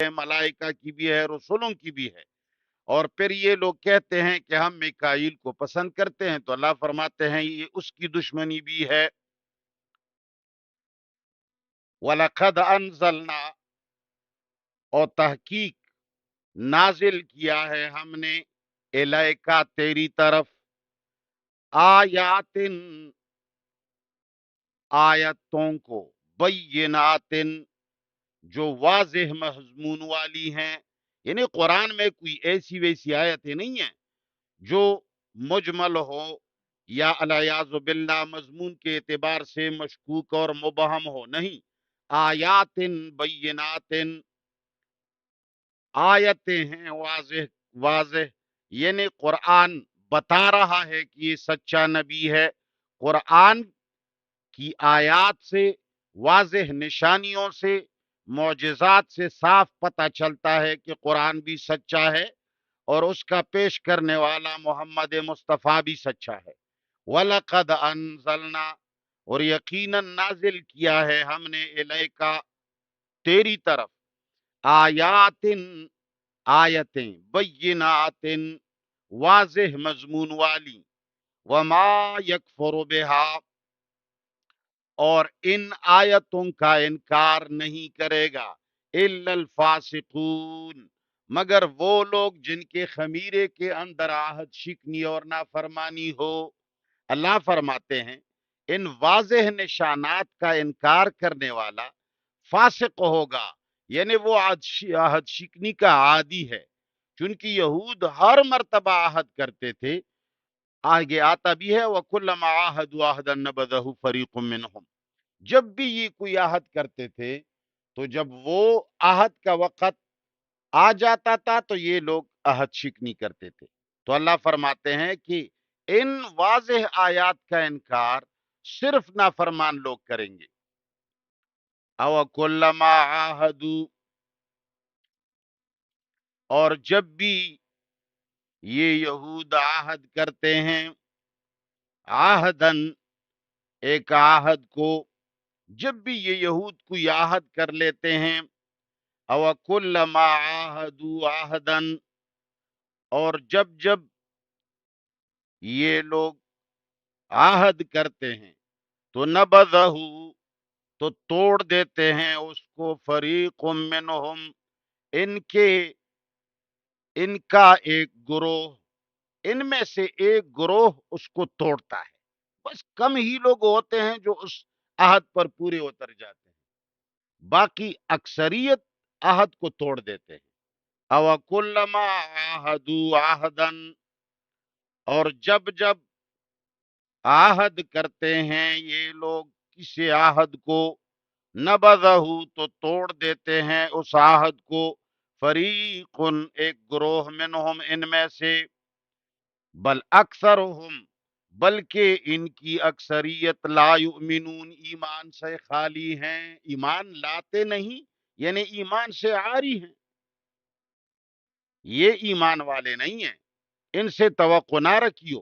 ہے، ملائکہ کی بھی ہے، رسولوں کی بھی ہے۔ اور پھر یہ لوگ کہتے ہیں کہ ہم میکائیل کو پسند کرتے ہیں، تو اللہ فرماتے ہیں یہ اس کی دشمنی بھی ہے۔ وَلَقَدْ أَنزَلْنَا، اور تحقیق نازل کیا ہے ہم نے، الیکا تیری طرف، آیات، آیتوں کو، بینات، جو واضح مضمون والی ہیں۔ یعنی قرآن میں کوئی ایسی ویسی آیتیں نہیں ہیں جو مجمل ہو یا الیاذ باللہ مضمون کے اعتبار سے مشکوک اور مبہم ہو، نہیں۔ آیات بینات، آیتیں ہیں واضح واضح، یعنی قرآن بتا رہا ہے کہ یہ سچا نبی ہے۔ قرآن کی آیات سے، واضح نشانیوں سے، معجزات سے صاف پتہ چلتا ہے کہ قرآن بھی سچا ہے اور اس کا پیش کرنے والا محمد مصطفیٰ بھی سچا ہے۔ وَلَقَدْ أَنزَلْنَا، اور یقیناً نازل کیا ہے ہم نے، الیکا تیری طرف، آیات، آیتیں، بینات، واضح مضمون والی، وما یکفر بہا، اور ان آیتوں کا انکار نہیں کرے گا، الا الفاسقون، مگر وہ لوگ جن کے خمیرے کے اندر عہد شکنی اور نافرمانی ہو۔ اللہ فرماتے ہیں ان واضح نشانات کا انکار کرنے والا فاسق ہوگا، یعنی وہ عہد شکنی کا عادی ہے، چونکہ یہود ہر مرتبہ عہد کرتے تھے۔ آگے آتا بھی ہے وَكُلَّمَا عَاهَدُوا عَهْدًا نَبَذَهُ فَرِيقٌ مِّنْهُمْ، جب بھی یہ کوئی عہد کرتے تھے تو جب وہ عہد کا وقت آ جاتا تھا تو یہ لوگ عہد شکنی کرتے تھے۔ تو اللہ فرماتے ہیں کہ ان واضح آیات کا انکار صرف نافرمان لوگ کریں گے۔ او کلما عاہدوا، اور جب بھی یہ یہود عہد کرتے ہیں، عہدن، ایک عہد کو، جب بھی یہ یہود کوئی عہد کر لیتے ہیں، او کلما عاہدوا عہدن، اور جب جب یہ لوگ عہد کرتے ہیں تو نبذہ، تو توڑ دیتے ہیں اس کو، فریق منہم، ان کا ایک گروہ، ان میں سے ایک گروہ اس کو توڑتا ہے۔ بس کم ہی لوگ ہوتے ہیں جو اس عہد پر پورے اتر جاتے ہیں، باقی اکثریت عہد کو توڑ دیتے ہیں۔ او کلما عاہدوا عہدا، اور جب جب عہد کرتے ہیں یہ لوگ کسی عہد کو، نبذہ، تو توڑ دیتے ہیں اس عہد کو، فریق، ایک گروہ، منہم، ان میں سے، بل اکثرہم، بلکہ ان کی اکثریت، لا یؤمنون، ایمان سے خالی ہیں، ایمان لاتے نہیں، یعنی ایمان سے عاری ہیں، یہ ایمان والے نہیں ہیں، ان سے توقع نہ رکھیو۔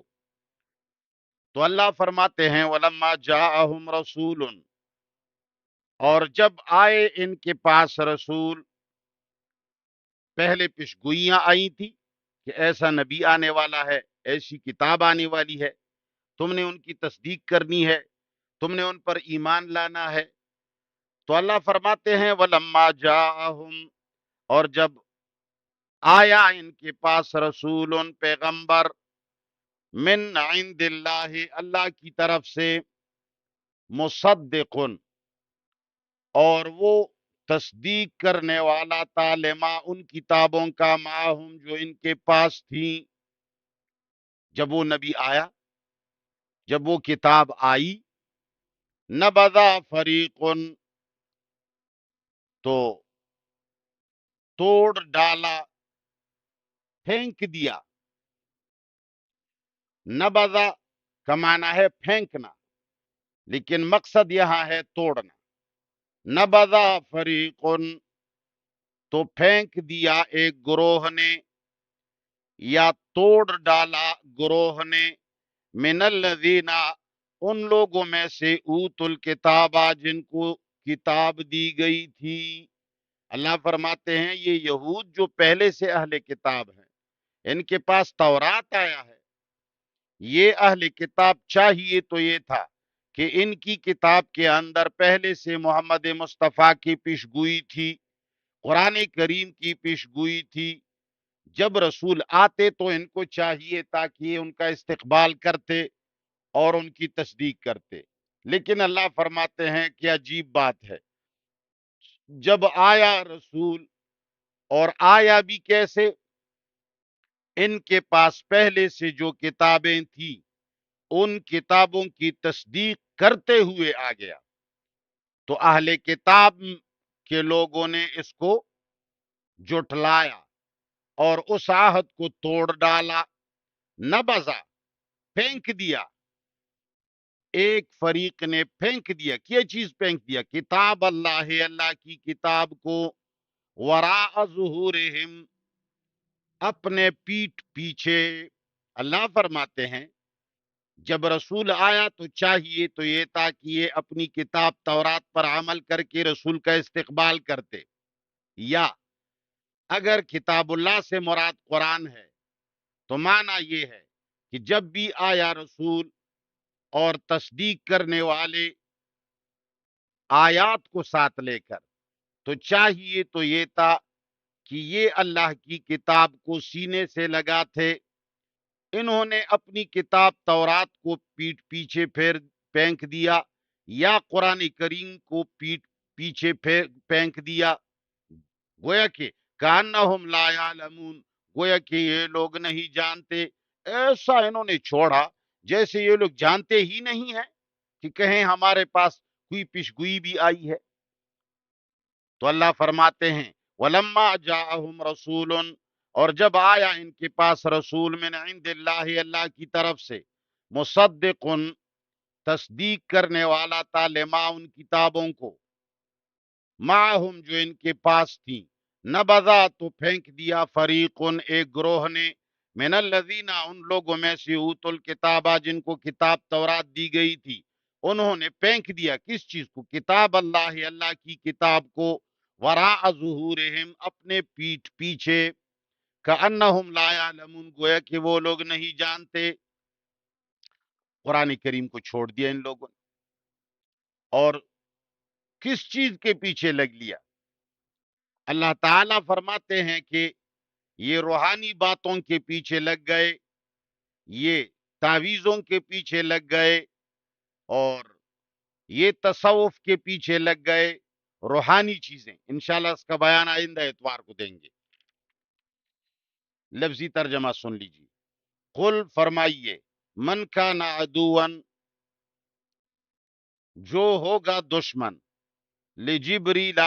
تو اللہ فرماتے ہیں وَلَمَّا جَاءَهُمْ رَسُولٌ، اور جب آئے ان کے پاس رسول، پہلے پیشگوئیاں آئی تھی کہ ایسا نبی آنے والا ہے، ایسی کتاب آنے والی ہے، تم نے ان کی تصدیق کرنی ہے، تم نے ان پر ایمان لانا ہے۔ تو اللہ فرماتے ہیں وَلَمَّا جَاءَهُمْ، اور جب آیا ان کے پاس رسول، پیغمبر، من عند اللہ، اللہ کی طرف سے، مصدق، اور وہ تصدیق کرنے والا تھا، لما، ان کتابوں کا، معہم، جو ان کے پاس تھیں۔ جب وہ نبی آیا، جب وہ کتاب آئی، نبذا فریق، تو توڑ ڈالا، پھینک دیا۔ نبذا کا معنی ہے پھینکنا، لیکن مقصد یہاں ہے توڑنا۔ نبذا فریق، تو پھینک دیا ایک گروہ نے، یا توڑ ڈالا گروہ نے، من الذین، ان لوگوں میں سے، اوت الکتابہ، جن کو کتاب دی گئی تھی۔ اللہ فرماتے ہیں یہ یہود جو پہلے سے اہل کتاب ہیں، ان کے پاس تورات آیا ہے، یہ اہل کتاب چاہیے تو یہ تھا کہ ان کی کتاب کے اندر پہلے سے محمد مصطفیٰ کی پیشگوئی تھی، قرآن کریم کی پیشگوئی تھی، جب رسول آتے تو ان کو چاہیے تھا کہ یہ ان کا استقبال کرتے اور ان کی تصدیق کرتے، لیکن اللہ فرماتے ہیں کہ عجیب بات ہے، جب آیا رسول، اور آیا بھی کیسے، ان کے پاس پہلے سے جو کتابیں تھیں ان کتابوں کی تصدیق کرتے ہوئے آ گیا، تو اہل کتاب کے لوگوں نے اس کو جھٹلایا اور اس عہد کو توڑ ڈالا، نبذا، پھینک دیا، ایک فریق نے پھینک دیا، کیا چیز پھینک دیا؟ کتاب اللہ، اللہ کی کتاب کو، وراء ظہورہم، اپنے پیٹھ پیچھے۔ اللہ فرماتے ہیں جب رسول آیا تو چاہیے تو یہ تھا کہ یہ اپنی کتاب تورات پر عمل کر کے رسول کا استقبال کرتے، یا اگر کتاب اللہ سے مراد قرآن ہے تو معنی یہ ہے کہ جب بھی آیا رسول اور تصدیق کرنے والے آیات کو ساتھ لے کر، تو چاہیے تو یہ تھا کہ یہ اللہ کی کتاب کو سینے سے لگا تھے، انہوں نے اپنی کتاب تورات کو پیٹھ پیچھے پھینک دیا، یا قرآن کریم کو پیٹھ پیچھے پھینک دیا، گویا کہ کانہم لا یعلمون، گویا کہ یہ لوگ نہیں جانتے، ایسا انہوں نے چھوڑا جیسے یہ لوگ جانتے ہی نہیں ہیں کہ کہیں ہمارے پاس کوئی پیشگوئی بھی آئی ہے۔ تو اللہ فرماتے ہیں وَلَمَّا جَاءَهُمْ رَسُولٌ، اور جب آیا ان کے پاس رسول من عند اللہ، اللہ کی طرف سے، مصدق، تصدیق کرنے والا تھا، لما، ان کتابوں کو، معہم، جو ان کے پاس تھی، نبذا، تو پھینک دیا، فریقن، ایک گروہ نے، من الذین، ان لوگوں میں سے، اوتوا الکتابہ، جن کو کتاب تورات دی گئی تھی، انہوں نے پھینک دیا کس چیز کو؟ کتاب اللہ، اللہ کی کتاب کو، وراء ظہورہم، اپنے پیٹھ پیچھے، کأنہم لا یعلمون، گویا کہ وہ لوگ نہیں جانتے، قرآن کریم کو چھوڑ دیا ان لوگوں نے، اور کس چیز کے پیچھے لگ لیا؟ اللہ تعالیٰ فرماتے ہیں کہ یہ روحانی باتوں کے پیچھے لگ گئے، یہ تعویذوں کے پیچھے لگ گئے، اور یہ تصوف کے پیچھے لگ گئے، روحانی چیزیں۔ انشاءاللہ اس کا بیان آئندہ اتوار کو دیں گے۔ لفظی ترجمہ سن لیجیے۔ قل، فرمائیے، من کان عدواً، جو ہوگا دشمن، لجبریل،